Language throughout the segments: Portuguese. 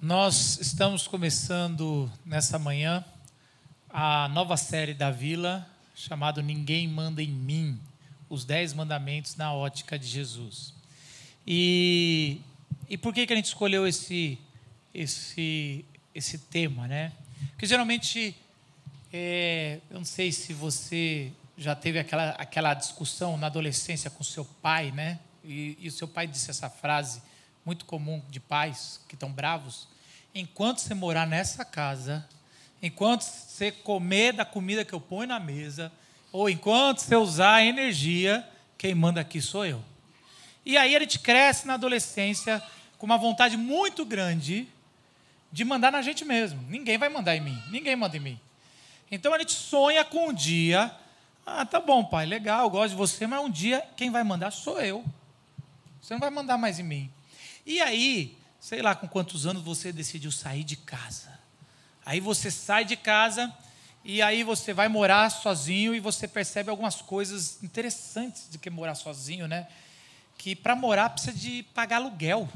Nós estamos começando nessa manhã a nova série da Vila, chamada Ninguém Manda em Mim, os 10 mandamentos na ótica de Jesus. E por que a gente escolheu esse tema, né? Porque geralmente, eu não sei se você já teve aquela discussão na adolescência com seu pai, né? E o seu pai disse essa frase muito comum de pais que estão bravos: enquanto você morar nessa casa, enquanto você comer da comida que eu ponho na mesa, ou enquanto você usar a energia, quem manda aqui sou eu. E aí a gente cresce na adolescência com uma vontade muito grande de mandar na gente mesmo. Ninguém vai mandar em mim, ninguém manda em mim. Então a gente sonha com um dia: tá bom, pai, legal, eu gosto de você, mas um dia quem vai mandar sou eu. Você não vai mandar mais em mim. E aí, sei lá com quantos anos você decidiu sair de casa. Aí você sai de casa e aí você vai morar sozinho e você percebe algumas coisas interessantes de que morar sozinho, né? Que para morar precisa de pagar aluguel.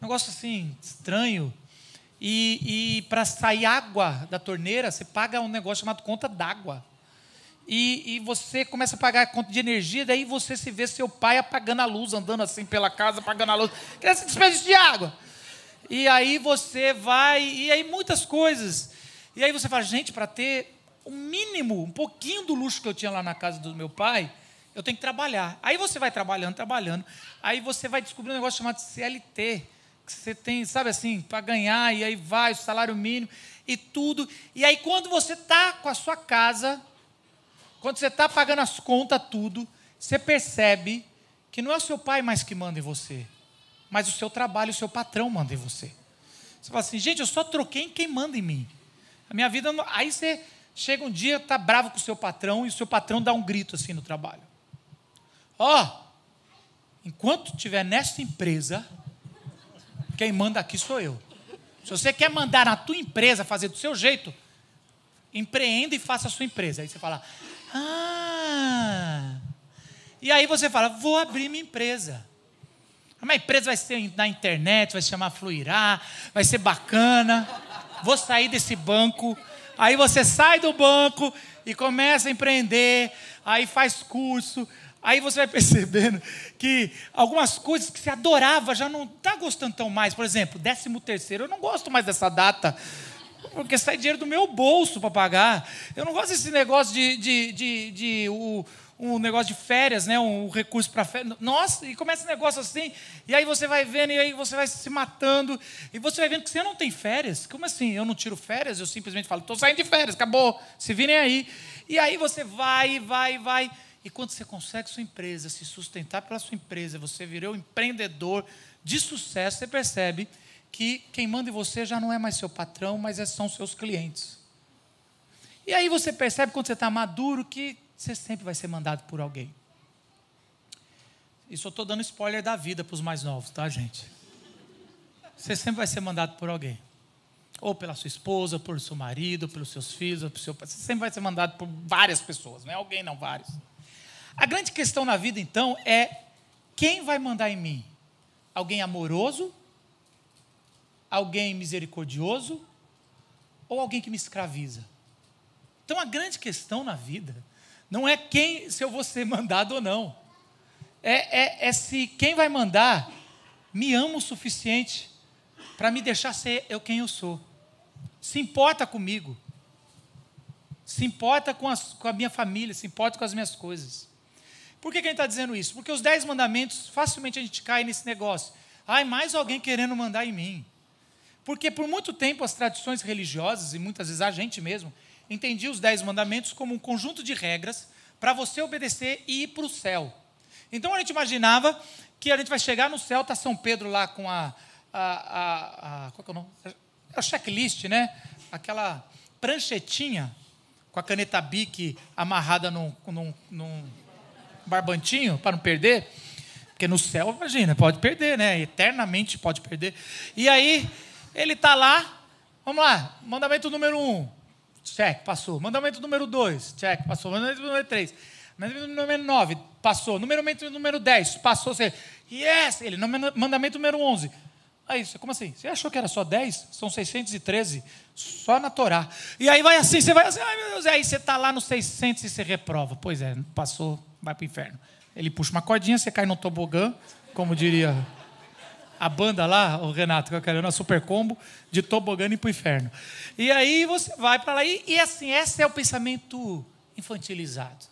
Um negócio assim, estranho. E para sair água da torneira, você paga um negócio chamado conta d'água. E você começa a pagar a conta de energia, daí você se vê seu pai apagando a luz, andando assim pela casa, apagando a luz. Que é esse desperdício de água. E aí você vai, e aí muitas coisas. E aí você fala: gente, para ter o mínimo, um pouquinho do luxo que eu tinha lá na casa do meu pai, eu tenho que trabalhar. Aí você vai trabalhando. Aí você vai descobrir um negócio chamado CLT, que você tem, sabe assim, para ganhar, e aí vai o salário mínimo e tudo. E aí quando você está com a sua casa, quando você está pagando as contas, tudo, você percebe que não é o seu pai mais que manda em você, mas o seu trabalho, o seu patrão manda em você. Você fala assim: gente, eu só troquei em quem manda em mim. A minha vida não... Aí você chega um dia, está bravo com o seu patrão, e o seu patrão dá um grito assim no trabalho: enquanto estiver nessa empresa, quem manda aqui sou eu. Se você quer mandar na tua empresa, fazer do seu jeito, empreenda e faça a sua empresa. Aí você fala: E aí você fala: vou abrir minha empresa. A minha empresa vai ser na internet, vai se chamar Fluirá, vai ser bacana, vou sair desse banco. Aí você sai do banco e começa a empreender, aí faz curso, aí você vai percebendo que algumas coisas que você adorava já não está gostando tão mais. Por exemplo, 13º, eu não gosto mais dessa data, porque sai dinheiro do meu bolso para pagar. Eu não gosto desse negócio um negócio de férias, né? Um recurso para férias. Nossa, e começa esse negócio assim, e aí você vai vendo, e aí você vai se matando, e você vai vendo que você não tem férias. Como assim? Eu não tiro férias? Eu simplesmente falo: estou saindo de férias, acabou, se virem aí. E aí você vai. E quando você consegue sua empresa, se sustentar pela sua empresa, você virou um empreendedor de sucesso, você percebe que quem manda em você já não é mais seu patrão, mas são seus clientes. E aí você percebe, quando você está maduro, que você sempre vai ser mandado por alguém. Isso eu estou dando spoiler da vida para os mais novos, tá, gente? Você sempre vai ser mandado por alguém. Ou pela sua esposa, ou pelo seu marido, ou pelos seus filhos, ou pelo seu pai. Você sempre vai ser mandado por várias pessoas, não é alguém, não, vários. A grande questão na vida, então, é: quem vai mandar em mim? Alguém amoroso? Alguém misericordioso? Ou alguém que me escraviza? Então, a grande questão na vida não é se eu vou ser mandado ou não. É se quem vai mandar me ama o suficiente para me deixar ser eu quem eu sou. Se importa comigo. Se importa com a minha família, se importa com as minhas coisas. Por que a gente está dizendo isso? Porque os 10 mandamentos, facilmente a gente cai nesse negócio. Mais alguém querendo mandar em mim. Porque por muito tempo as tradições religiosas, e muitas vezes a gente mesmo, entendia os 10 mandamentos como um conjunto de regras para você obedecer e ir para o céu. Então a gente imaginava que a gente vai chegar no céu, está São Pedro lá com qual que é o nome? É o checklist, né? Aquela pranchetinha com a caneta Bic amarrada num barbantinho para não perder. Porque no céu, imagina, pode perder, né? Eternamente pode perder. E aí ele está lá, vamos lá, mandamento número 1. Check, passou. Mandamento número 2, check, passou. Mandamento número 3, mandamento número 9, passou. Mandamento número 10, passou. Yes! Mandamento número 11. Aí, como assim? Você achou que era só 10? São 613, só na Torá. E aí vai assim, você vai assim, ai meu Deus, e aí você está lá no 600 e você reprova. Pois é, passou, vai para o inferno. Ele puxa uma cordinha, você cai no tobogã, como diria a banda lá, o Renato, que eu quero na Super Combo, de tobogã e para o inferno. E aí você vai para lá, e assim, esse é o pensamento infantilizado.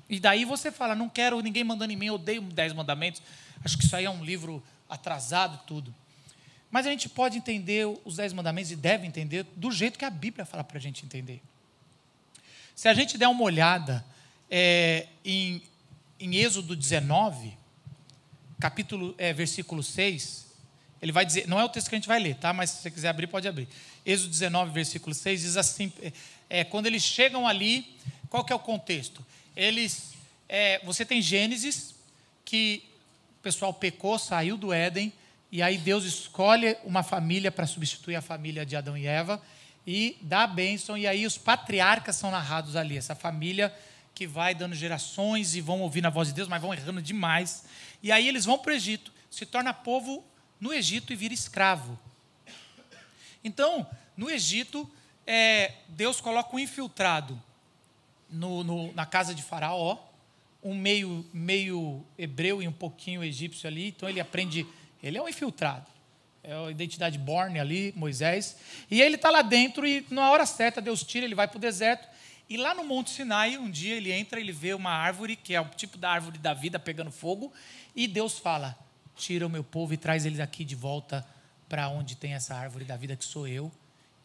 E daí você fala, não quero ninguém mandando em mim, eu odeio 10 mandamentos, acho que isso aí é um livro atrasado e tudo. Mas a gente pode entender os 10 mandamentos e deve entender do jeito que a Bíblia fala para a gente entender. Se a gente der uma olhada em Êxodo 19, versículo 6, ele vai dizer, não é o texto que a gente vai ler, tá? Mas se você quiser abrir, pode abrir. Êxodo 19, versículo 6, diz assim, quando eles chegam ali, qual que é o contexto? Você tem Gênesis, que o pessoal pecou, saiu do Éden, e aí Deus escolhe uma família para substituir a família de Adão e Eva, e dá a bênção, e aí os patriarcas são narrados ali, essa família que vai dando gerações e vão ouvindo a voz de Deus, mas vão errando demais. E aí eles vão para o Egito, se torna povo no Egito e vira escravo. Então, no Egito, Deus coloca um infiltrado na casa de Faraó, um meio hebreu e um pouquinho egípcio ali, então ele aprende, ele é um infiltrado, é a identidade born ali, Moisés, e ele está lá dentro e na hora certa Deus tira, ele vai para o deserto, e lá no Monte Sinai, um dia ele entra, ele vê uma árvore, que é o tipo da árvore da vida pegando fogo, e Deus fala, tira o meu povo e traz eles aqui de volta para onde tem essa árvore da vida que sou eu,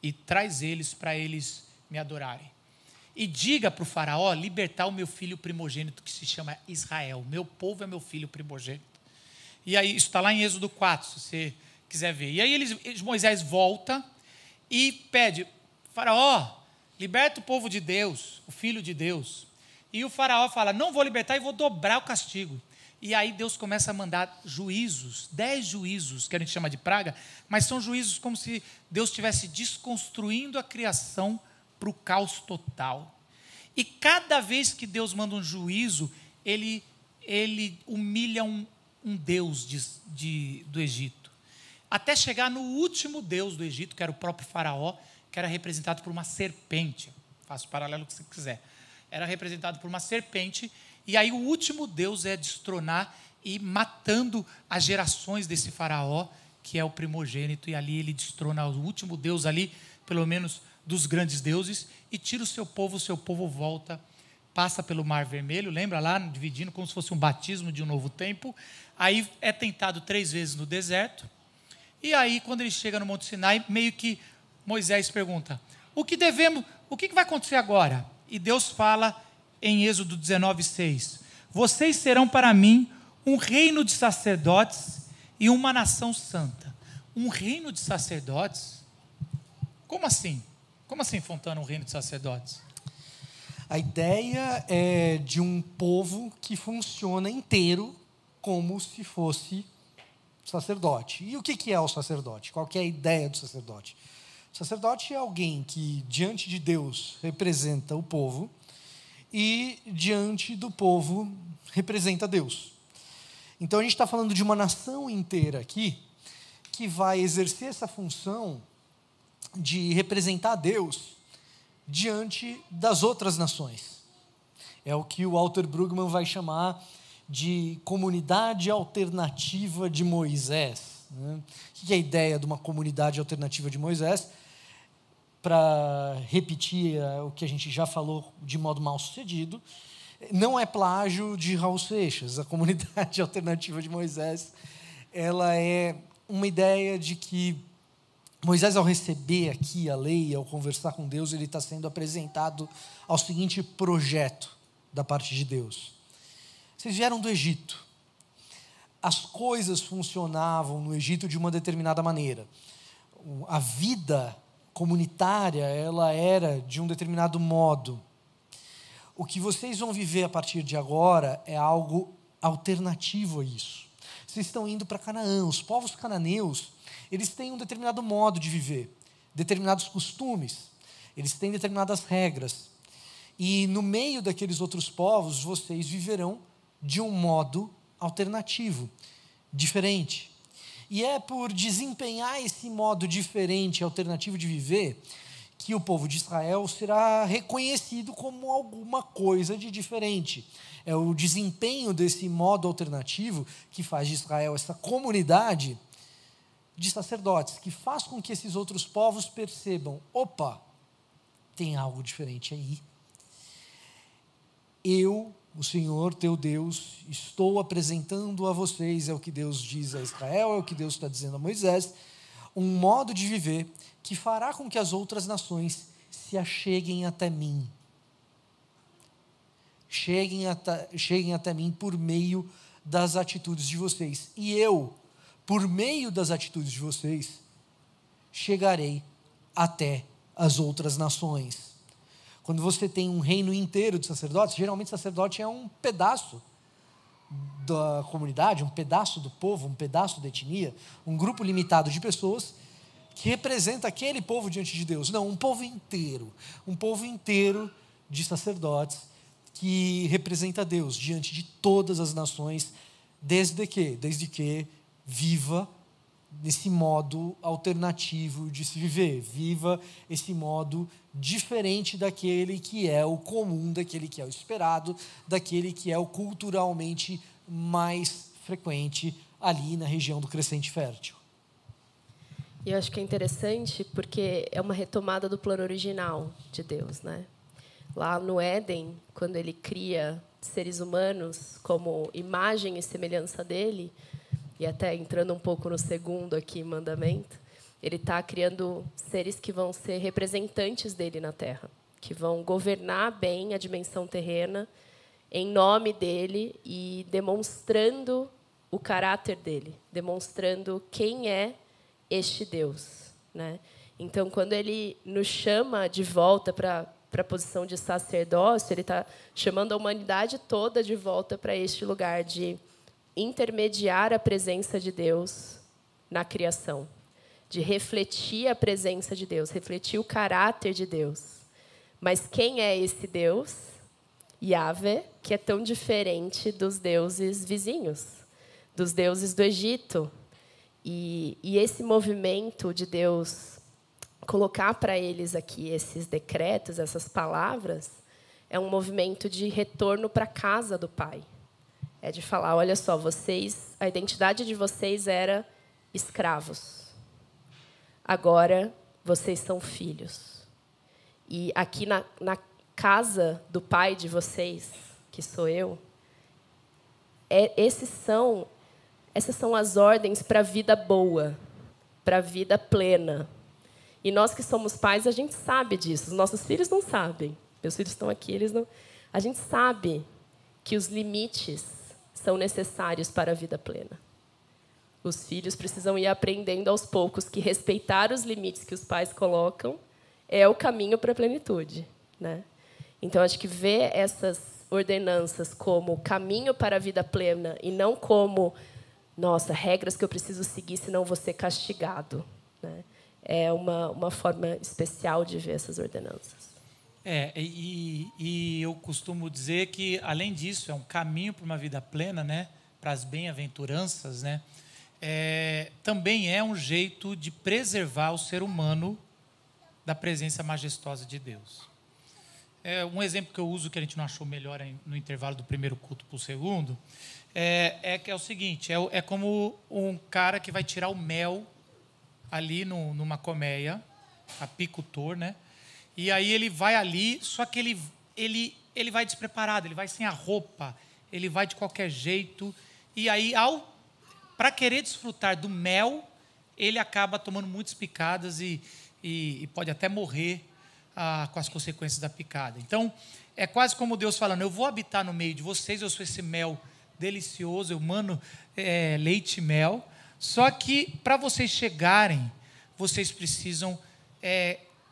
e traz eles para eles me adorarem. E diga para o faraó libertar o meu filho primogênito, que se chama Israel. Meu povo é meu filho primogênito. E aí, isso está lá em Êxodo 4, se você quiser ver. E aí Moisés volta e pede, faraó, liberta o povo de Deus, o filho de Deus. E o faraó fala, não vou libertar e vou dobrar o castigo. E aí Deus começa a mandar juízos, 10 juízos, que a gente chama de praga, mas são juízos como se Deus estivesse desconstruindo a criação para o caos total. E cada vez que Deus manda um juízo, ele humilha um deus do Egito. Até chegar no último deus do Egito, que era o próprio faraó, que era representado por uma serpente. Faça o paralelo que você quiser. Era representado por uma serpente, e aí o último deus é destronar e matando as gerações desse faraó, que é o primogênito, e ali ele destrona o último deus ali, pelo menos dos grandes deuses, e tira o seu povo volta, passa pelo Mar Vermelho, lembra lá, dividindo como se fosse um batismo de um novo tempo, aí é tentado 3 vezes no deserto, e aí quando ele chega no Monte Sinai, meio que Moisés pergunta, o que vai acontecer agora? E Deus fala em Êxodo 19:6, vocês serão para mim um reino de sacerdotes e uma nação santa. Um reino de sacerdotes? Como assim? Como assim, Fontana, um reino de sacerdotes? A ideia é de um povo que funciona inteiro como se fosse sacerdote. E o que é o sacerdote? Qual que é a ideia do sacerdote? O sacerdote é alguém que, diante de Deus, representa o povo e, diante do povo, representa Deus. Então, a gente está falando de uma nação inteira aqui que vai exercer essa função de representar Deus diante das outras nações. É o que o Walter Brueggemann vai chamar de comunidade alternativa de Moisés. O que é a ideia de uma comunidade alternativa de Moisés? Para repetir o que a gente já falou de modo mal sucedido, não é plágio de Raul Seixas. A comunidade alternativa de Moisés, ela é uma ideia de que Moisés, ao receber aqui a lei, ao conversar com Deus, ele está sendo apresentado ao seguinte projeto da parte de Deus. Vocês vieram do Egito. As coisas funcionavam no Egito de uma determinada maneira. A vida comunitária, ela era de um determinado modo. O que vocês vão viver a partir de agora é algo alternativo a isso. Vocês estão indo para Canaã. Os povos cananeus, eles têm um determinado modo de viver, determinados costumes, eles têm determinadas regras. E no meio daqueles outros povos, vocês viverão de um modo alternativo, diferente. E é por desempenhar esse modo diferente, alternativo de viver, que o povo de Israel será reconhecido como alguma coisa de diferente. É o desempenho desse modo alternativo que faz de Israel essa comunidade de sacerdotes, que faz com que esses outros povos percebam: opa, tem algo diferente aí. Eu, o Senhor teu Deus, estou apresentando a vocês, é o que Deus diz a Israel, é o que Deus está dizendo a Moisés, um modo de viver que fará com que as outras nações se acheguem até mim. Cheguem até mim por meio das atitudes de vocês. E eu, por meio das atitudes de vocês, chegarei até as outras nações. Quando você tem um reino inteiro de sacerdotes, geralmente sacerdote é um pedaço da comunidade, um pedaço do povo, um pedaço da etnia, um grupo limitado de pessoas que representa aquele povo diante de Deus. Não, um povo inteiro de sacerdotes que representa Deus diante de todas as nações, desde que viva nesse modo alternativo de se viver, viva esse modo diferente daquele que é o comum, daquele que é o esperado, daquele que é o culturalmente mais frequente ali na região do Crescente Fértil. E eu acho que é interessante porque é uma retomada do plano original de Deus, né? Lá no Éden, quando ele cria seres humanos como imagem e semelhança dele, e até entrando um pouco no segundo aqui mandamento, ele está criando seres que vão ser representantes dele na Terra, que vão governar bem a dimensão terrena em nome dele e demonstrando o caráter dele, demonstrando quem é este Deus, né? Então, quando ele nos chama de volta para a posição de sacerdócio, ele está chamando a humanidade toda de volta para este lugar de intermediar a presença de Deus na criação, de refletir a presença de Deus, refletir o caráter de Deus. Mas quem é esse Deus? Yahvé, que é tão diferente dos deuses vizinhos, dos deuses do Egito. E esse movimento de Deus colocar para eles aqui esses decretos, essas palavras, é um movimento de retorno para a casa do Pai. É de falar, olha só, vocês, a identidade de vocês era escravos. Agora, vocês são filhos. E aqui na casa do Pai de vocês, que sou eu, essas são as ordens para a vida boa, para a vida plena. E nós que somos pais, a gente sabe disso. Os nossos filhos não sabem. Meus filhos estão aqui, eles não. A gente sabe que os limites são necessários para a vida plena. Os filhos precisam ir aprendendo aos poucos que respeitar os limites que os pais colocam é o caminho para a plenitude, né? Então, acho que ver essas ordenanças como caminho para a vida plena e não como, nossa, regras que eu preciso seguir, senão vou ser castigado, né? É uma forma especial de ver essas ordenanças. E eu costumo dizer que, além disso, é um caminho para uma vida plena, né? Para as bem-aventuranças, né? Também é um jeito de preservar o ser humano da presença majestosa de Deus. Um exemplo que eu uso, que a gente não achou melhor no intervalo do primeiro culto para o segundo, que é o seguinte, é como um cara que vai tirar o mel ali numa colmeia, apicultor, né? E aí ele vai ali, só que ele vai despreparado, ele vai sem a roupa, ele vai de qualquer jeito, e aí, para querer desfrutar do mel, ele acaba tomando muitas picadas e pode até morrer com as consequências da picada. Então, é quase como Deus falando, eu vou habitar no meio de vocês, eu sou esse mel delicioso, eu mando leite e mel, só que, para vocês chegarem, vocês precisam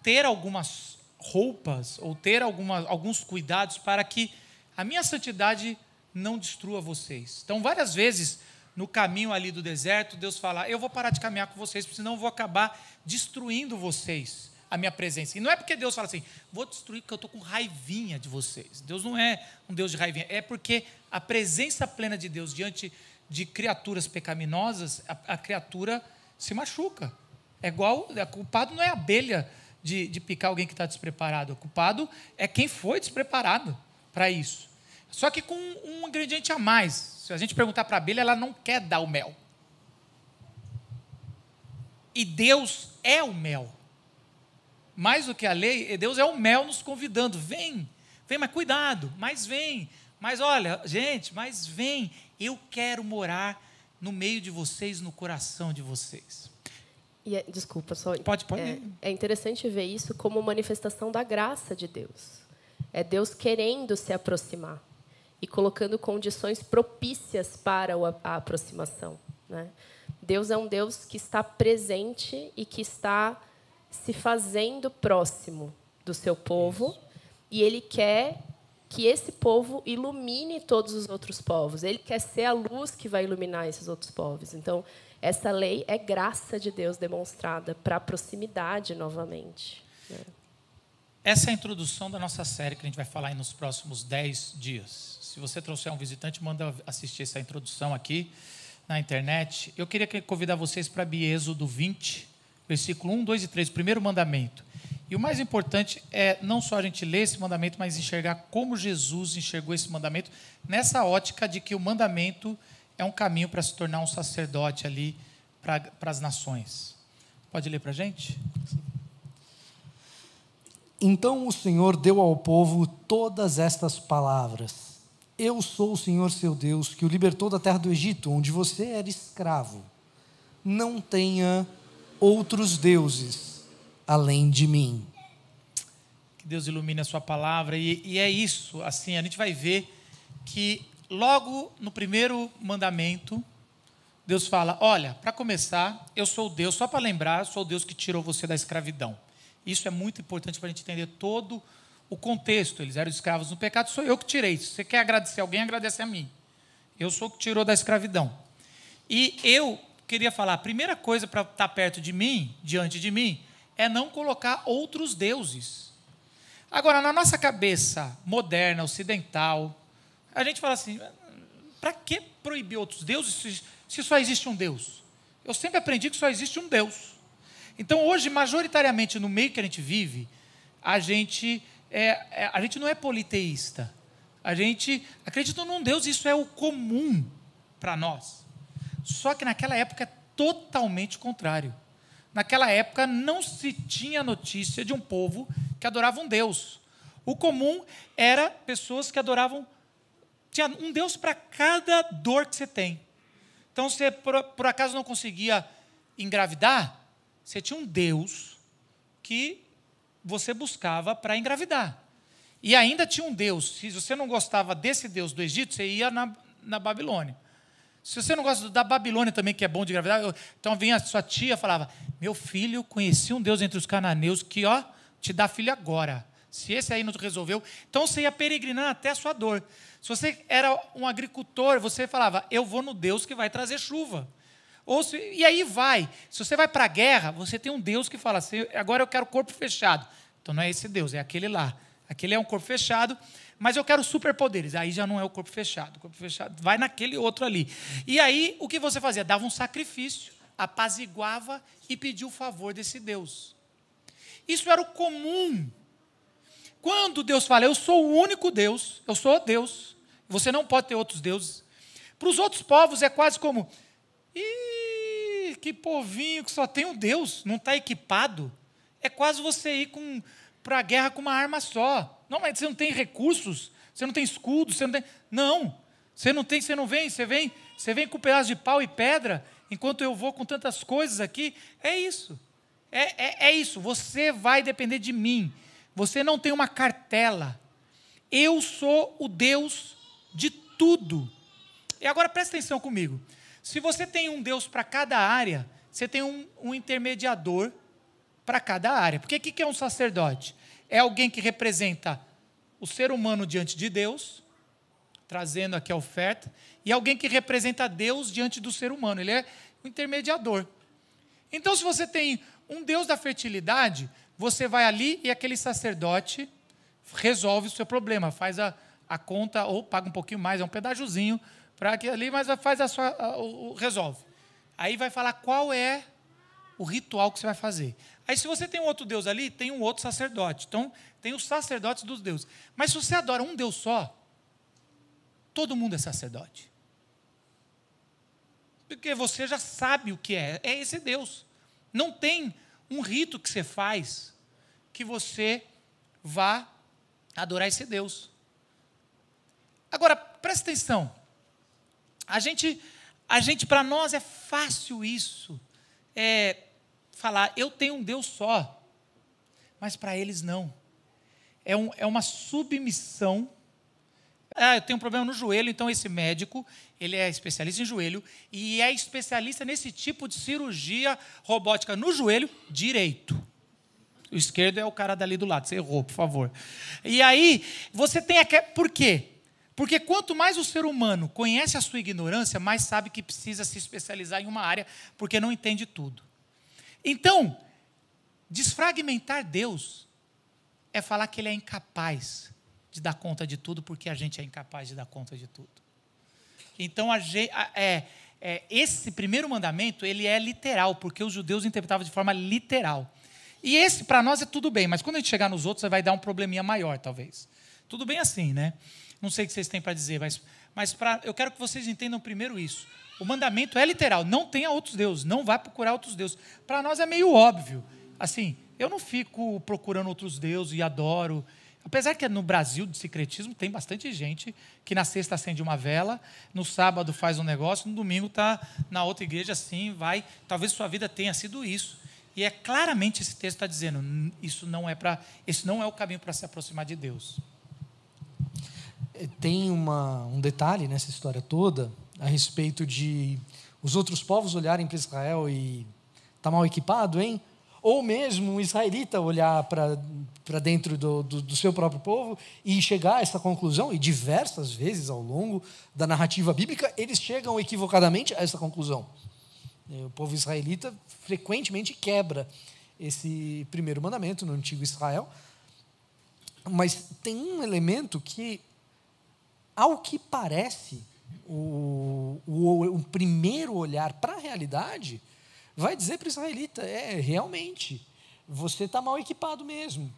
ter algumas roupas ou ter alguns cuidados para que a minha santidade não destrua vocês. Então, várias vezes, no caminho ali do deserto, Deus fala, eu vou parar de caminhar com vocês, porque senão eu vou acabar destruindo vocês, a minha presença. E não é porque Deus fala assim, vou destruir porque eu estou com raivinha de vocês. Deus não é um Deus de raivinha, é porque a presença plena de Deus diante de criaturas pecaminosas, a criatura se machuca. É igual, o culpado não é a abelha de picar alguém que está despreparado. O culpado é quem foi despreparado para isso. Só que com um ingrediente a mais. Se a gente perguntar para a abelha, ela não quer dar o mel. E Deus é o mel. Mais do que a lei, Deus é o mel nos convidando. Vem, mas cuidado, mas vem. Mas olha, gente, mas vem. Eu quero morar no meio de vocês, no coração de vocês. E desculpa, só. Pode. É interessante ver isso como manifestação da graça de Deus. É Deus querendo se aproximar e colocando condições propícias para a aproximação, né? Deus é um Deus que está presente e que está se fazendo próximo do seu povo. Isso. E Ele quer que esse povo ilumine todos os outros povos. Ele quer ser a luz que vai iluminar esses outros povos. Então, essa lei é graça de Deus demonstrada para a proximidade novamente, né? Essa é a introdução da nossa série que a gente vai falar aí nos próximos 10 dias. Se você trouxer um visitante, manda assistir essa introdução aqui na internet. Eu queria convidar vocês para Êxodo 20, versículo 1, 2 e 3, o primeiro mandamento. E o mais importante é não só a gente ler esse mandamento, mas enxergar como Jesus enxergou esse mandamento, nessa ótica de que o mandamento é um caminho para se tornar um sacerdote ali para as nações. Pode ler para a gente? Então o Senhor deu ao povo todas estas palavras. Eu sou o Senhor seu Deus, que o libertou da terra do Egito, onde você era escravo. Não tenha outros deuses além de mim. Que Deus ilumine a sua palavra. E é isso, assim, a gente vai ver que logo no primeiro mandamento, Deus fala, olha, para começar, eu sou o Deus, só para lembrar, eu sou o Deus que tirou você da escravidão. Isso é muito importante para a gente entender todo o contexto. Eles eram escravos no pecado, sou eu que tirei. Se você quer agradecer alguém, agradece a mim. Eu sou o que tirou da escravidão. E eu queria falar, a primeira coisa para estar perto de mim, diante de mim, é não colocar outros deuses. Agora, na nossa cabeça moderna, ocidental, a gente fala assim, para que proibir outros deuses se só existe um Deus? Eu sempre aprendi que só existe um Deus. Então, hoje, majoritariamente, no meio que a gente vive, a gente não é politeísta. A gente acredita num Deus, isso é o comum para nós. Só que naquela época é totalmente contrário. Naquela época não se tinha notícia de um povo que adorava um Deus. O comum era pessoas que adoravam... Tinha um Deus para cada dor que você tem. Então, você por acaso não conseguia engravidar, você tinha um Deus que você buscava para engravidar. E ainda tinha um Deus. Se você não gostava desse Deus do Egito, você ia na Babilônia. Se você não gosta da Babilônia também, que é bom de engravidar, então vinha a sua tia e falava, meu filho, conheci um Deus entre os cananeus que te dá filho agora. Se esse aí não resolveu, então você ia peregrinando até a sua dor. Se você era um agricultor, você falava, eu vou no Deus que vai trazer chuva. E aí vai. Se você vai para a guerra, você tem um Deus que fala assim, agora eu quero corpo fechado. Então não é esse Deus, é aquele lá. Aquele é um corpo fechado, mas eu quero superpoderes. Aí já não é o corpo fechado. O corpo fechado vai naquele outro ali. E aí, o que você fazia? Dava um sacrifício, apaziguava e pedia o favor desse Deus. Isso era o comum. Quando Deus fala, eu sou o único Deus, eu sou Deus, você não pode ter outros deuses. Para os outros povos é quase como... que povinho que só tem um Deus, não está equipado. É quase você ir para a guerra com uma arma só. Não, mas você não tem recursos, você não tem escudo, você não tem... Não, você não tem, você vem com um pedaço de pau e pedra, enquanto eu vou com tantas coisas aqui. É isso. É isso. Você vai depender de mim. Você não tem uma cartela. Eu sou o Deus de tudo. E agora presta atenção comigo. Se você tem um Deus para cada área, você tem um intermediador para cada área. Porque o que é um sacerdote? É alguém que representa o ser humano diante de Deus, trazendo aqui a oferta, e alguém que representa Deus diante do ser humano. Ele é o intermediador. Então, se você tem um Deus da fertilidade, você vai ali e aquele sacerdote resolve o seu problema, faz a conta, ou paga um pouquinho mais, é um pedágiozinho, para que ali, mas faz resolve. Aí vai falar qual é o ritual que você vai fazer. Aí, se você tem um outro Deus ali, tem um outro sacerdote. Então, tem os sacerdotes dos deuses. Mas se você adora um Deus só, todo mundo é sacerdote. Porque você já sabe o que é esse Deus. Não tem um rito que você faz que você vá adorar esse Deus. Agora, presta atenção. A gente para nós é fácil isso. Falar, eu tenho um Deus só. Mas para eles não. É uma submissão. Eu tenho um problema no joelho, então esse médico, ele é especialista em joelho e é especialista nesse tipo de cirurgia robótica no joelho direito. O esquerdo é o cara dali do lado, você errou, por favor. E aí, você tem aquele... Por quê? Porque quanto mais o ser humano conhece a sua ignorância, mais sabe que precisa se especializar em uma área, porque não entende tudo. Então, desfragmentar Deus é falar que ele é incapaz de dar conta de tudo, porque a gente é incapaz de dar conta de tudo. Então, esse primeiro mandamento, ele é literal, porque os judeus interpretavam de forma literal. E esse, para nós, é tudo bem, mas quando a gente chegar nos outros, vai dar um probleminha maior, talvez. Tudo bem assim, né? Não sei o que vocês têm para dizer, mas eu quero que vocês entendam primeiro isso. O mandamento é literal, não tenha outros deuses, não vá procurar outros deuses. Para nós é meio óbvio. Assim, eu não fico procurando outros deuses e adoro. Apesar que no Brasil, de secretismo, tem bastante gente que na sexta acende uma vela, no sábado faz um negócio, no domingo está na outra igreja assim, vai. Talvez sua vida tenha sido isso. E claramente esse texto está dizendo, esse não é o caminho para se aproximar de Deus. Tem um detalhe nessa história toda a respeito de os outros povos olharem para Israel e está mal equipado, hein? Ou mesmo um israelita olhar para dentro do seu próprio povo e chegar a essa conclusão, e diversas vezes ao longo da narrativa bíblica, eles chegam equivocadamente a essa conclusão. O povo israelita frequentemente quebra esse primeiro mandamento no antigo Israel, mas tem um elemento que, ao que parece, o primeiro olhar para a realidade vai dizer para o israelita, realmente, você está mal equipado mesmo,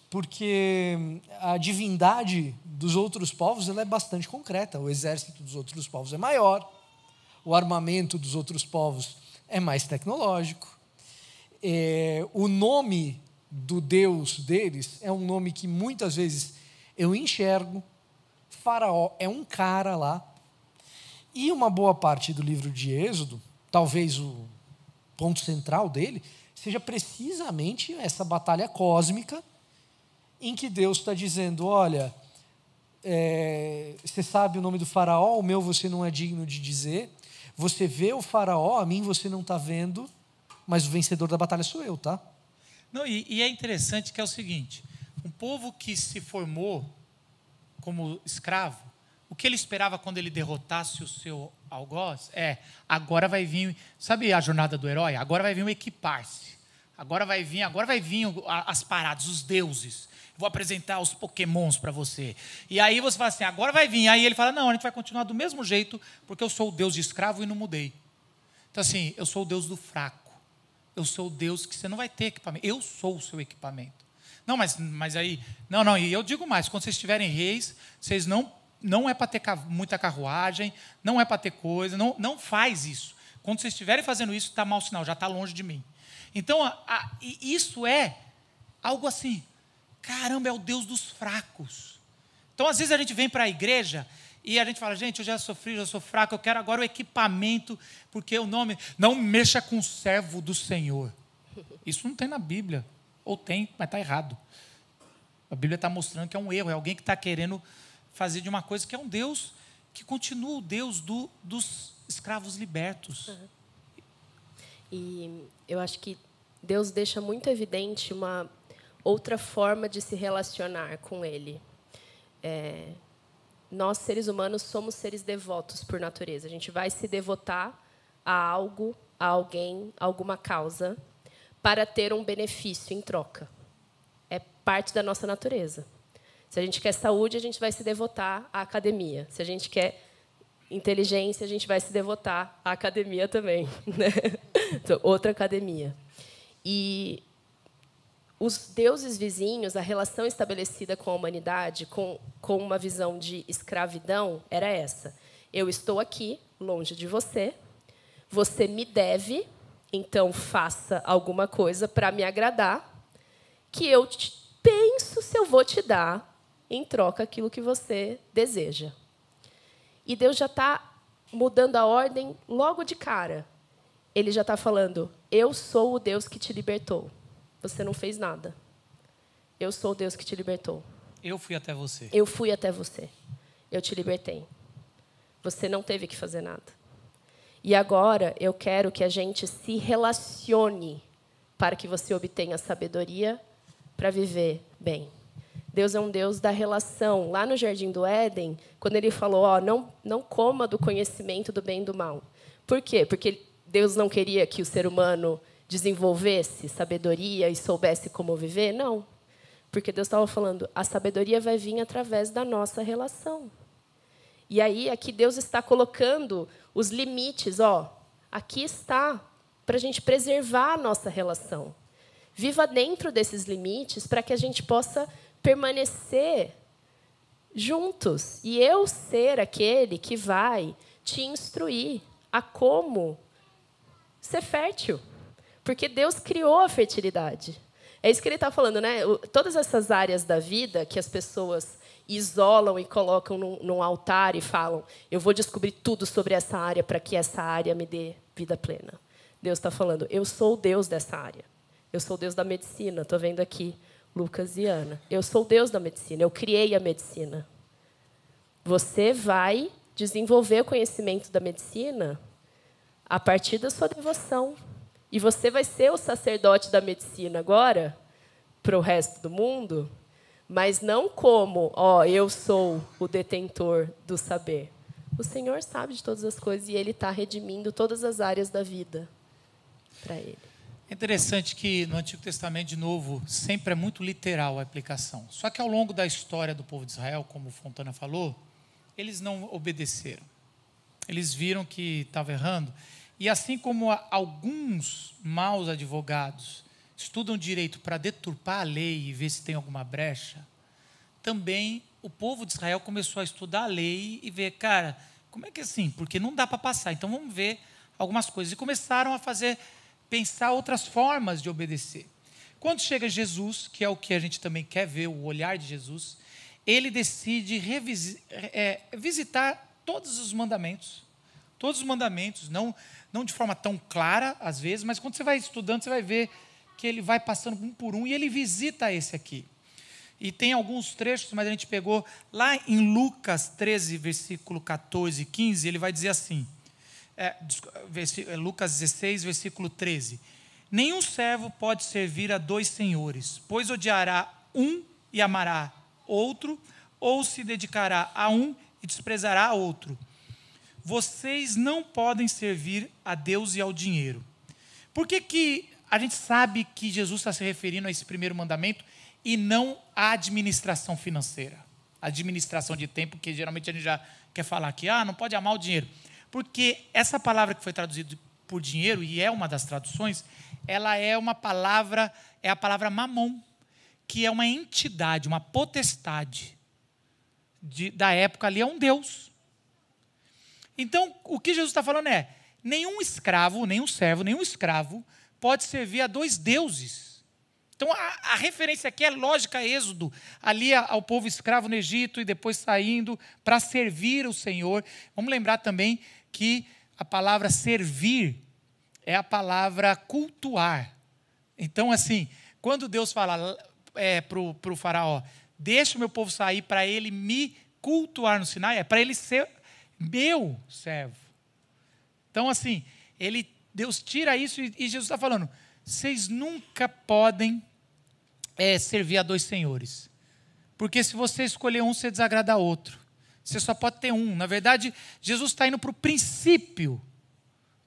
porque a divindade dos outros povos ela é bastante concreta, o exército dos outros povos é maior, o armamento dos outros povos é mais tecnológico, o nome do Deus deles é um nome que muitas vezes eu enxergo. Faraó é um cara lá, e uma boa parte do livro de Êxodo, talvez o ponto central dele, seja precisamente essa batalha cósmica em que Deus está dizendo, olha, você sabe o nome do faraó, o meu você não é digno de dizer, você vê o faraó, a mim você não está vendo, mas o vencedor da batalha sou eu, tá? Não, e é interessante que é o seguinte, um povo que se formou como escravo, o que ele esperava quando ele derrotasse o seu algoz agora vai vir, sabe a jornada do herói? Agora vai vir o equipar-se, agora vai vir as paradas, os deuses, vou apresentar os pokémons para você, e aí você fala assim, agora vai vir, aí ele fala, não, a gente vai continuar do mesmo jeito, porque eu sou o Deus de escravo e não mudei. Então assim, eu sou o Deus do fraco, eu sou o Deus que você não vai ter equipamento, eu sou o seu equipamento. Não, mas aí... Não, e eu digo mais, quando vocês tiverem reis, vocês não é para ter muita carruagem, não é para ter coisa, não faz isso. Quando vocês estiverem fazendo isso, está mau sinal, já está longe de mim. Então, isso é algo assim, caramba, é o Deus dos fracos. Então, às vezes a gente vem para a igreja e a gente fala, gente, eu já sofri, já sou fraco, eu quero agora o equipamento, porque o nome... Não mexa com o servo do Senhor. Isso não tem na Bíblia. Ou tem, mas está errado. A Bíblia está mostrando que é um erro, é alguém que está querendo fazer de uma coisa que é um Deus que continua o Deus dos escravos libertos. E eu acho que Deus deixa muito evidente uma outra forma de se relacionar com Ele. Nós, seres humanos, somos seres devotos por natureza. A gente vai se devotar a algo, a alguém, a alguma causa, para ter um benefício em troca. É parte da nossa natureza. Se a gente quer saúde, a gente vai se devotar à academia. Se a gente quer inteligência, a gente vai se devotar à academia também, né? Então, outra academia. E os deuses vizinhos, a relação estabelecida com a humanidade, com uma visão de escravidão, era essa. Eu estou aqui, longe de você, você me deve, então faça alguma coisa para me agradar, que eu penso se eu vou te dar em troca aquilo que você deseja. E Deus já está mudando a ordem logo de cara. Ele já está falando, eu sou o Deus que te libertou. Você não fez nada. Eu sou o Deus que te libertou. Eu fui até você. Eu fui até você. Eu te libertei. Você não teve que fazer nada. E agora eu quero que a gente se relacione para que você obtenha sabedoria para viver bem. Deus é um Deus da relação. Lá no Jardim do Éden, quando ele falou, não coma do conhecimento do bem e do mal. Por quê? Porque Deus não queria que o ser humano desenvolvesse sabedoria e soubesse como viver? Não. Porque Deus estava falando, a sabedoria vai vir através da nossa relação. E aí, aqui Deus está colocando os limites. Aqui está, para a gente preservar a nossa relação. Viva dentro desses limites para que a gente possa permanecer juntos. E eu ser aquele que vai te instruir a como ser fértil. Porque Deus criou a fertilidade. É isso que ele está falando, né? Todas essas áreas da vida que as pessoas isolam e colocam num altar e falam, eu vou descobrir tudo sobre essa área para que essa área me dê vida plena. Deus está falando, eu sou o Deus dessa área. Eu sou o Deus da medicina. Estou vendo aqui Lucas e Ana. Eu sou o Deus da medicina. Eu criei a medicina. Você vai desenvolver o conhecimento da medicina a partir da sua devoção. E você vai ser o sacerdote da medicina agora, para o resto do mundo, mas não como, eu sou o detentor do saber. O Senhor sabe de todas as coisas e Ele está redimindo todas as áreas da vida para Ele. É interessante que no Antigo Testamento, de novo, sempre é muito literal a aplicação. Só que ao longo da história do povo de Israel, como o Fontana falou, eles não obedeceram. Eles viram que estava errando. E assim como alguns maus advogados estudam direito para deturpar a lei e ver se tem alguma brecha, também o povo de Israel começou a estudar a lei e ver, cara, como é que é assim? Porque não dá para passar, então vamos ver algumas coisas. E começaram a pensar outras formas de obedecer. Quando chega Jesus, que é o que a gente também quer ver, o olhar de Jesus, ele decide visitar todos os mandamentos. Todos os mandamentos, não de forma tão clara, às vezes, mas quando você vai estudando, você vai ver que ele vai passando um por um e ele visita esse aqui. E tem alguns trechos, mas a gente pegou lá em Lucas 13, versículo 14 e 15, ele vai dizer assim, Lucas 16, versículo 13. Nenhum servo pode servir a dois senhores, pois odiará um e amará outro, ou se dedicará a um e desprezará a outro. Vocês não podem servir a Deus e ao dinheiro. Por que a gente sabe que Jesus está se referindo a esse primeiro mandamento e não à administração financeira? A administração de tempo, que geralmente a gente já quer falar aqui, não pode amar o dinheiro. Porque essa palavra que foi traduzida por dinheiro, e é uma das traduções, ela é a palavra mamon, que é uma entidade, uma potestade da época ali, é um Deus. Então, o que Jesus está falando é, nenhum escravo, nenhum servo, nenhum escravo pode servir a dois deuses. Então, a referência aqui é lógica, Êxodo, ali ao povo escravo no Egito e depois saindo para servir o Senhor. Vamos lembrar também que a palavra servir é a palavra cultuar. Então, assim, quando Deus fala para o faraó, deixa o meu povo sair para ele me cultuar no Sinai, é para ele ser meu servo. Então, assim, Deus tira isso e Jesus está falando, vocês nunca podem servir a dois senhores. Porque se você escolher um, você desagrada outro. Você só pode ter um. Na verdade, Jesus está indo para o princípio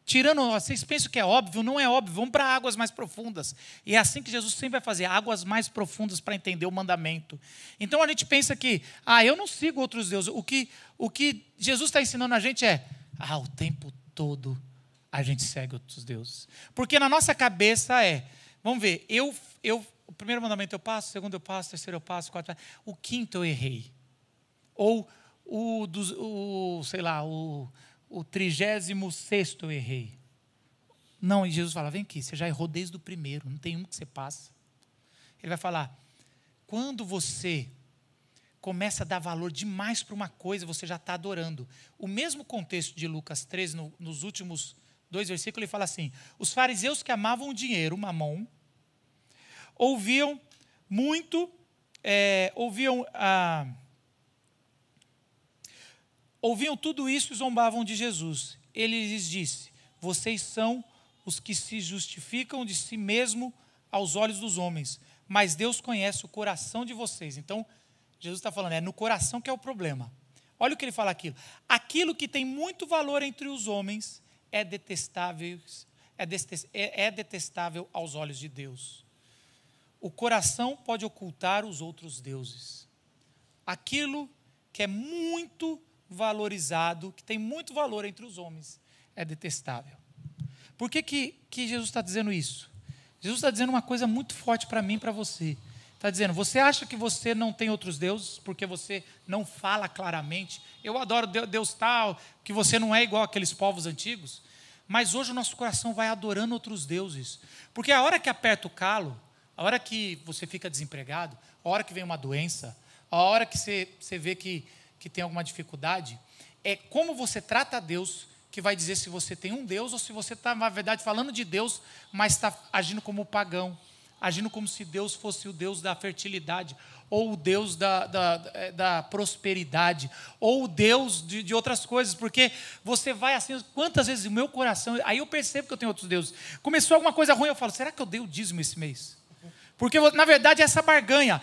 tirando, vocês pensam que é óbvio, não é óbvio, vamos para águas mais profundas. E é assim que Jesus sempre vai fazer, águas mais profundas para entender o mandamento. Então a gente pensa que, eu não sigo outros deuses. O que Jesus está ensinando a gente é, o tempo todo a gente segue outros deuses. Porque na nossa cabeça vamos ver, o primeiro mandamento eu passo, o segundo eu passo, o terceiro eu passo, o quarto eu passo, o quinto eu errei. Ou o 36º eu errei. Não, e Jesus fala, vem aqui, você já errou desde o primeiro, não tem um que você passa. Ele vai falar, quando você começa a dar valor demais para uma coisa, você já está adorando. O mesmo contexto de Lucas 13, nos últimos 2 versículos, ele fala assim, os fariseus que amavam o dinheiro, mamon, ouviam tudo isso e zombavam de Jesus. Ele lhes disse, vocês são os que se justificam de si mesmo aos olhos dos homens, mas Deus conhece o coração de vocês. Então, Jesus está falando, no coração que é o problema. Olha o que ele fala aqui. Aquilo que tem muito valor entre os homens é detestável aos olhos de Deus. O coração pode ocultar os outros deuses. Aquilo que é muito valorizado, que tem muito valor entre os homens, é detestável. Por que Jesus está dizendo isso? Jesus está dizendo uma coisa muito forte para mim e para você. Está dizendo, você acha que você não tem outros deuses, porque você não fala claramente, eu adoro Deus tal, que você não é igual aqueles povos antigos, mas hoje o nosso coração vai adorando outros deuses, porque a hora que aperta o calo, a hora que você fica desempregado, a hora que vem uma doença, a hora que você vê que tem alguma dificuldade, é como você trata a Deus que vai dizer se você tem um Deus ou se você está, na verdade, falando de Deus, mas está agindo como pagão, agindo como se Deus fosse o Deus da fertilidade, ou o Deus da prosperidade, ou o Deus de outras coisas, porque você vai assim, quantas vezes o meu coração, aí eu percebo que eu tenho outros deuses, começou alguma coisa ruim, eu falo, será que eu dei o dízimo esse mês? Porque, na verdade, essa barganha,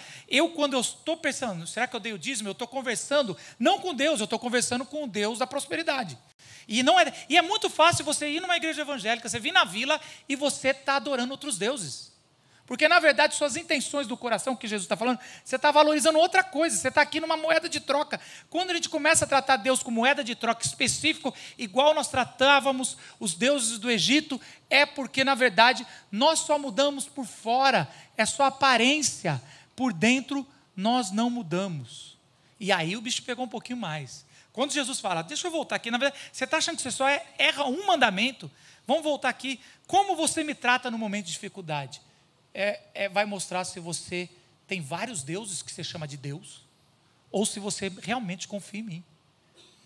quando eu estou pensando, será que eu dei o dízimo? Eu estou conversando, não com Deus, eu estou conversando com o Deus da prosperidade. E é muito fácil você ir numa igreja evangélica, você vir na vila e você está adorando outros deuses. Porque, na verdade, suas intenções do coração, que Jesus está falando, você está valorizando outra coisa, você está aqui numa moeda de troca. Quando a gente começa a tratar Deus como moeda de troca específico, igual nós tratávamos os deuses do Egito, é porque, na verdade, nós só mudamos por fora, é só aparência, por dentro nós não mudamos. E aí o bicho pegou um pouquinho mais. Quando Jesus fala, deixa eu voltar aqui, na verdade, você está achando que você só erra um mandamento? Vamos voltar aqui, como você me trata no momento de dificuldade? Vai mostrar se você tem vários deuses que você chama de Deus, ou se você realmente confia em mim.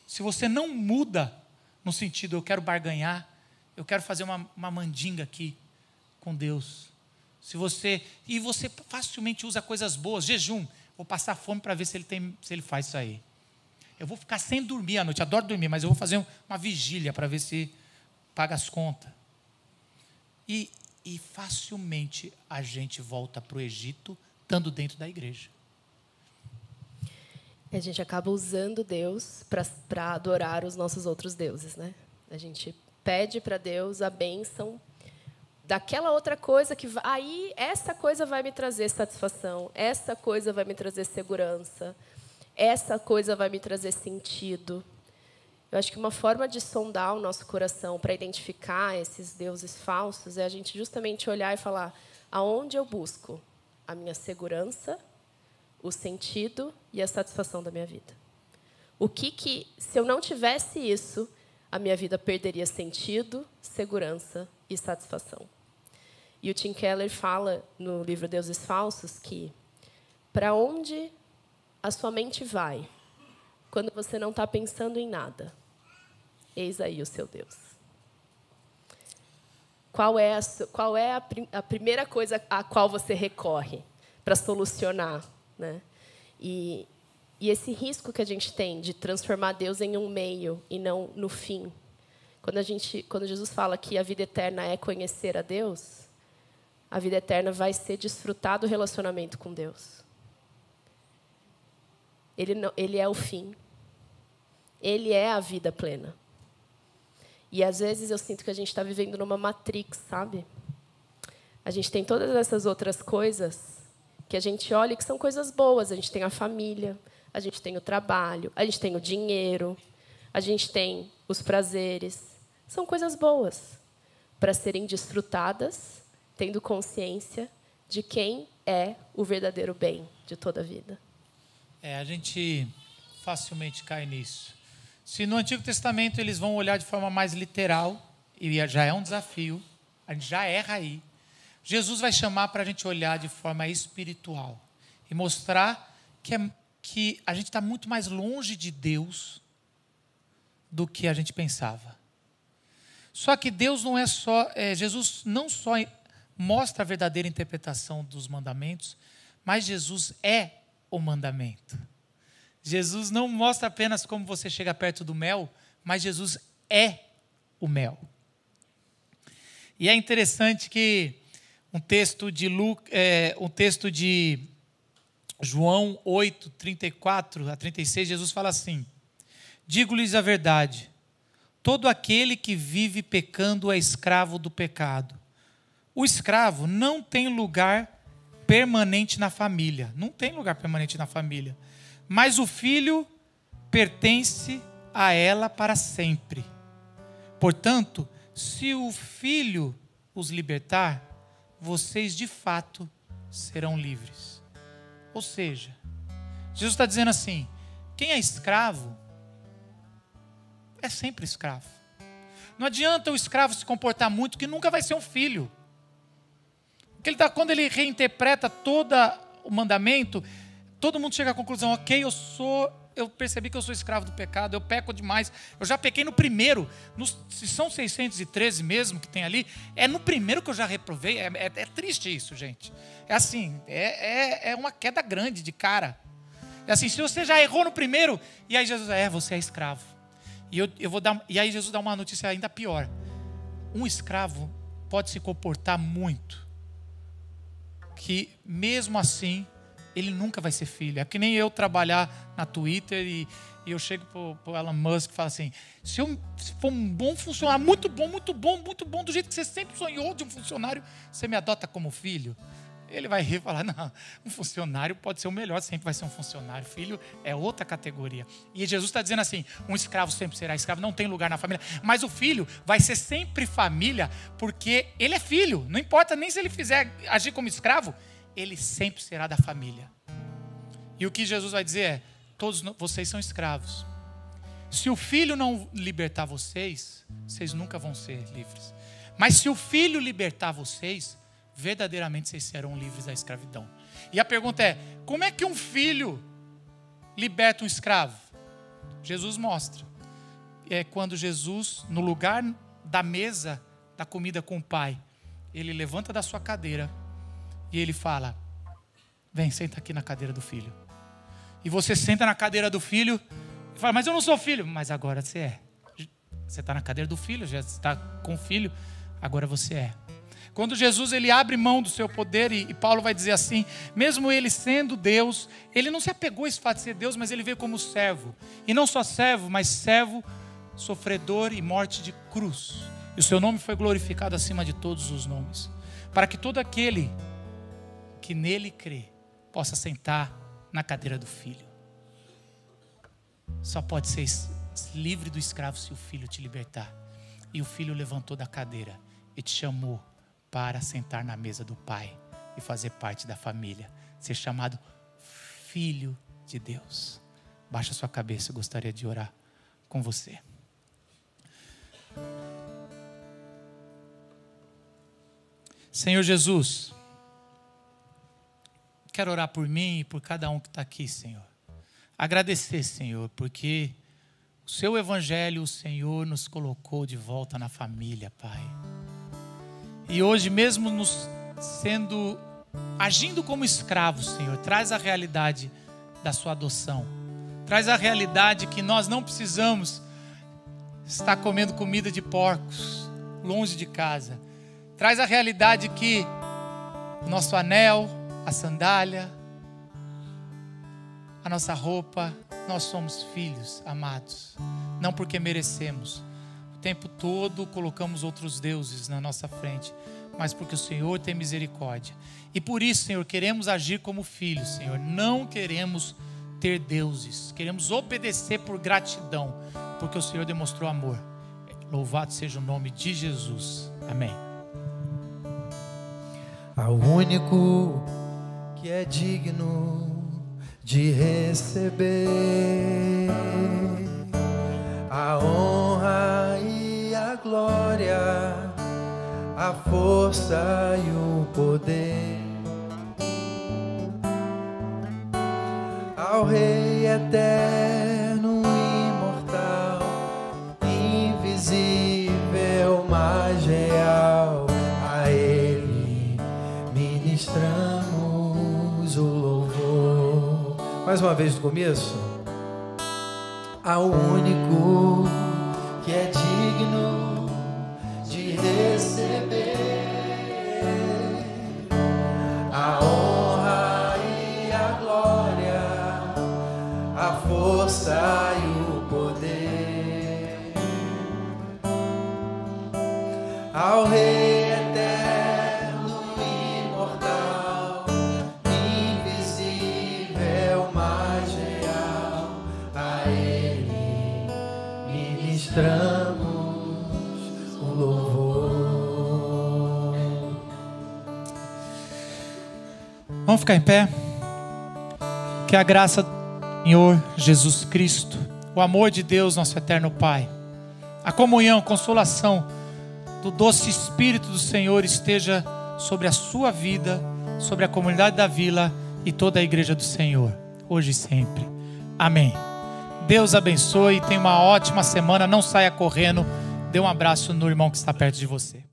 Se você não muda, no sentido, eu quero barganhar, eu quero fazer uma mandinga aqui com Deus. E você facilmente usa coisas boas, jejum, vou passar fome para ver se ele faz isso aí. Eu vou ficar sem dormir à noite, adoro dormir, mas eu vou fazer uma vigília para ver se paga as contas. E facilmente a gente volta para o Egito, estando dentro da igreja. A gente acaba usando Deus para adorar os nossos outros deuses, né? A gente pede para Deus a bênção daquela outra coisa que aí essa coisa vai me trazer satisfação, essa coisa vai me trazer segurança, essa coisa vai me trazer sentido. Eu acho que uma forma de sondar o nosso coração para identificar esses deuses falsos é a gente justamente olhar e falar aonde eu busco a minha segurança, o sentido e a satisfação da minha vida. Se eu não tivesse isso, a minha vida perderia sentido, segurança e satisfação. E o Tim Keller fala no livro Deuses Falsos que para onde a sua mente vai quando você não está pensando em nada, eis aí o seu Deus. Qual é a primeira coisa a qual você recorre para solucionar, né? E esse risco que a gente tem de transformar Deus em um meio e não no fim. Quando Jesus fala que a vida eterna é conhecer a Deus, a vida eterna vai ser desfrutar do relacionamento com Deus. Ele é o fim. Ele é a vida plena. E às vezes eu sinto que a gente está vivendo numa matrix, sabe? A gente tem todas essas outras coisas que a gente olha e que são coisas boas. A gente tem a família, a gente tem o trabalho, a gente tem o dinheiro, a gente tem os prazeres. São coisas boas para serem desfrutadas, tendo consciência de quem é o verdadeiro bem de toda a vida. A gente facilmente cai nisso. Se no Antigo Testamento eles vão olhar de forma mais literal, e já é um desafio, a gente já erra aí, Jesus vai chamar para a gente olhar de forma espiritual e mostrar que a gente está muito mais longe de Deus do que a gente pensava. Só que Deus não é só... Jesus não só mostra a verdadeira interpretação dos mandamentos, mas Jesus é o mandamento. Jesus não mostra apenas como você chega perto do mel, mas Jesus é o mel. E é interessante que um texto de João 8, 34 a 36, Jesus fala assim: digo-lhes a verdade, todo aquele que vive pecando é escravo do pecado. O escravo não tem lugar permanente na família. Não tem lugar permanente na família. Mas o filho pertence a ela para sempre. Portanto, se o filho os libertar, vocês de fato serão livres. Ou seja, Jesus está dizendo assim: quem é escravo é sempre escravo. Não adianta o escravo se comportar muito, que nunca vai ser um filho. Quando ele reinterpreta todo o mandamento, todo mundo chega à conclusão: ok, eu percebi que eu sou escravo do pecado, eu peco demais, eu já pequei no primeiro, se são 613 mesmo que tem ali, é no primeiro que eu já reprovei. É triste isso, gente. É assim, é uma queda grande de cara. É assim, se você já errou no primeiro, e aí Jesus, você é escravo. E aí Jesus dá uma notícia ainda pior: um escravo pode se comportar muito, que mesmo assim ele nunca vai ser filho. É que nem eu trabalhar na Twitter e eu chego pro Elon Musk e falo assim: se for um bom funcionário, muito bom, do jeito que você sempre sonhou de um funcionário, você me adota como filho? Ele vai rir e falar: não, um funcionário pode ser o melhor, sempre vai ser um funcionário. Filho é outra categoria. E Jesus está dizendo assim: um escravo sempre será escravo, não tem lugar na família. Mas o filho vai ser sempre família, porque ele é filho. Não importa nem se ele fizer agir como escravo, ele sempre será da família. E o que Jesus vai dizer é: todos vocês são escravos. Se o filho não libertar vocês, vocês nunca vão ser livres. Mas se o filho libertar vocês, verdadeiramente vocês serão livres da escravidão. E a pergunta é: como é que um filho liberta um escravo? Jesus mostra. É quando Jesus, no lugar da mesa da comida com o Pai, ele levanta da sua cadeira e ele fala: vem, senta aqui na cadeira do filho. E você senta na cadeira do filho e fala: mas eu não sou filho. Mas agora você é. Você está na cadeira do filho, já está com o filho, agora você é. Quando Jesus ele abre mão do seu poder, e Paulo vai dizer assim: mesmo ele sendo Deus, ele não se apegou a esse fato de ser Deus, mas ele veio como servo. E não só servo, mas servo, sofredor e morte de cruz. E o seu nome foi glorificado acima de todos os nomes, para que todo aquele que nele crê possa sentar na cadeira do filho. Só pode ser livre do escravo se o filho te libertar. E o filho levantou da cadeira e te chamou para sentar na mesa do Pai e fazer parte da família, ser chamado filho de Deus. Baixa sua cabeça, eu gostaria de orar com você. Senhor Jesus, quero orar por mim e por cada um que está aqui, Senhor. Agradecer, Senhor, porque o seu evangelho, o Senhor nos colocou de volta na família, Pai. E hoje, mesmo nos agindo como escravos, Senhor, traz a realidade da sua adoção. Traz a realidade que nós não precisamos estar comendo comida de porcos, longe de casa. Traz a realidade que o nosso anel, a sandália, a nossa roupa, nós somos filhos amados. Não porque merecemos. tempo todo colocamos outros deuses na nossa frente, mas porque o Senhor tem misericórdia. E por isso, Senhor, queremos agir como filhos, Senhor. Não queremos ter deuses, queremos obedecer por gratidão, porque o Senhor demonstrou amor. Louvado seja o nome de Jesus. Amém. Ao único que é digno de receber a honra e a glória, a força e o poder, ao Rei eterno, imortal, invisível, mais real, a Ele ministramos o louvor. Mais uma vez do começo. Ao único que é digno de receber a honra e a glória, a força e o poder, ao Rei eterno, imortal, invisível, mais real, a Ele ministramos o louvor. Vamos ficar em pé? Que a graça do Senhor Jesus Cristo, o amor de Deus, nosso eterno Pai, a comunhão, consolação do doce Espírito do Senhor esteja sobre a sua vida, sobre a comunidade da Vila e toda a igreja do Senhor, hoje e sempre. Amém. Deus abençoe, tenha uma ótima semana, não saia correndo, dê um abraço no irmão que está perto de você.